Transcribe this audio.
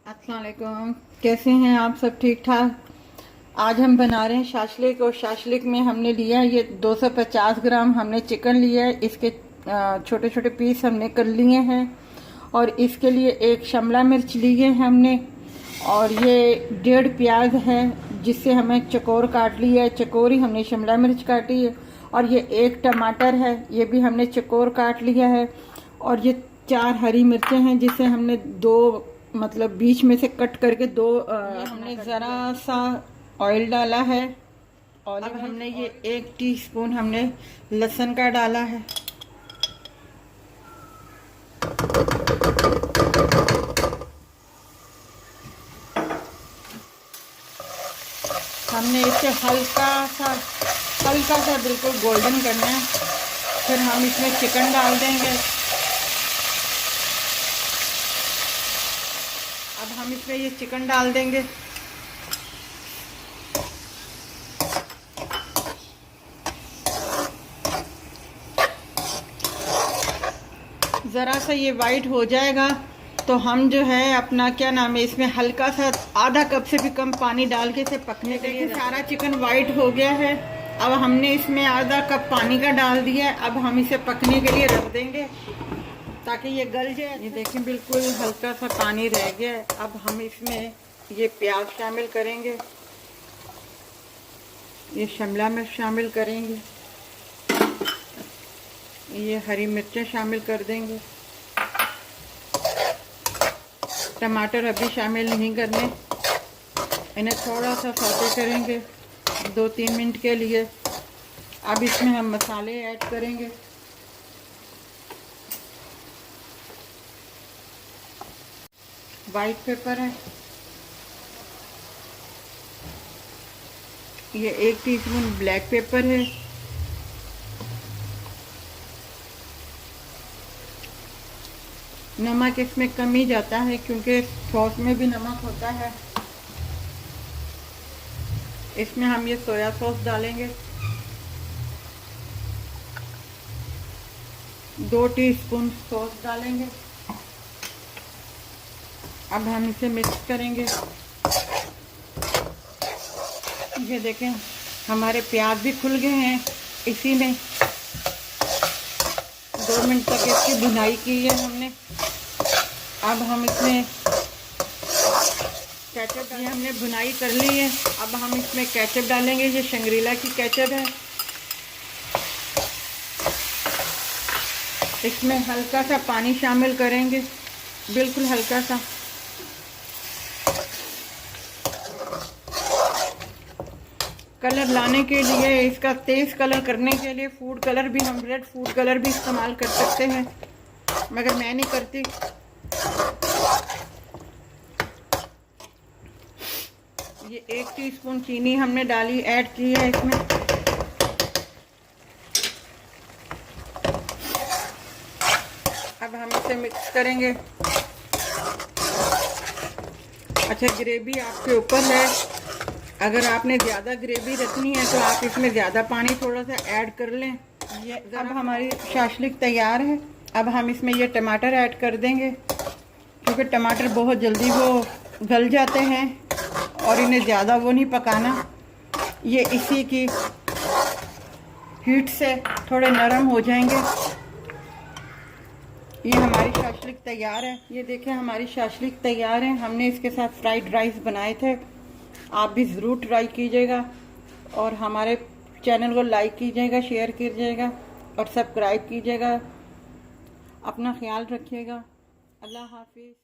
अस्सलाम वालेकुम। कैसे हैं आप सब? ठीक ठाक। आज हम बना रहे हैं शाशलिक, और शाशलिक में हमने लिया है ये 250 ग्राम हमने चिकन लिया है। इसके छोटे छोटे पीस हमने कर लिए हैं। और इसके लिए एक शिमला मिर्च लिए हैं हमने, और ये 1.5 प्याज है जिससे हमें चकोर काट लिया है। चकोर ही हमने शिमला मिर्च काटी है। और ये एक टमाटर है, ये भी हमने चकोर काट लिया है। और ये 4 हरी मिर्चें हैं जिसे हमने दो मतलब बीच में से कट करके दो हमने ज़रा सा ऑयल डाला है। और अब हमने ये 1 टीस्पून हमने लहसुन का डाला है। हमने इसे हल्का सा बिल्कुल गोल्डन करना है। फिर हम इसमें चिकन डाल देंगे। अब हम इसमें ये चिकन डाल देंगे। ज़रा सा ये वाइट हो जाएगा तो हम जो है अपना क्या नाम है, इसमें हल्का सा आधा कप से भी कम पानी डाल के इसे पकने के लिए। सारा चिकन वाइट हो गया है। अब हमने इसमें आधा कप पानी का डाल दिया है। अब हम इसे पकने के लिए रख देंगे ताकि ये गल जाए। ये देखें बिल्कुल हल्का सा पानी रह गया है। अब हम इसमें ये प्याज शामिल करेंगे, ये शिमला मिर्च शामिल करेंगे, ये हरी मिर्चें शामिल कर देंगे। टमाटर अभी शामिल नहीं करने, इन्हें थोड़ा सा सौते करेंगे 2-3 मिनट के लिए। अब इसमें हम मसाले ऐड करेंगे। वाइट पेपर है, ये 1 टीस्पून ब्लैक पेपर है, नमक इसमें कम ही जाता है क्योंकि सॉस में भी नमक होता है। इसमें हम ये सोया सॉस डालेंगे, 2 टीस्पून सॉस डालेंगे। अब हम इसे मिक्स करेंगे। ये देखें हमारे प्याज भी खुल गए हैं। इसी में 2 मिनट तक इसकी भुनाई की है हमने। अब हम इसमें केचप, ये हमने भुनाई कर ली है। अब हम इसमें केचप डालेंगे, ये शंग्रीला की केचप है। इसमें हल्का सा पानी शामिल करेंगे, बिल्कुल हल्का सा। कलर लाने के लिए, इसका तेज कलर करने के लिए फूड कलर भी, हम रेड फूड कलर भी इस्तेमाल कर सकते हैं, मगर मैं नहीं करती। ये 1 टीस्पून चीनी हमने डाली, ऐड की है इसमें। अब हम इसे मिक्स करेंगे। अच्छा, ग्रेवी आपके ऊपर है। अगर आपने ज़्यादा ग्रेवी रखनी है तो आप इसमें ज़्यादा पानी थोड़ा सा ऐड कर लें। ये अब हमारी शाशलिक तैयार है। अब हम इसमें ये टमाटर ऐड कर देंगे क्योंकि टमाटर बहुत जल्दी वो गल जाते हैं और इन्हें ज़्यादा वो नहीं पकाना। ये इसी की हीट से थोड़े नरम हो जाएंगे। ये हमारी शाशलिक तैयार है। ये देखें हमारी शाशलिक तैयार है। हमने इसके साथ फ्राइड राइस बनाए थे। आप भी ज़रूर ट्राई कीजिएगा और हमारे चैनल को लाइक कीजिएगा, शेयर कीजिएगा और सब्सक्राइब कीजिएगा। अपना ख्याल रखिएगा। अल्लाह हाफिज़।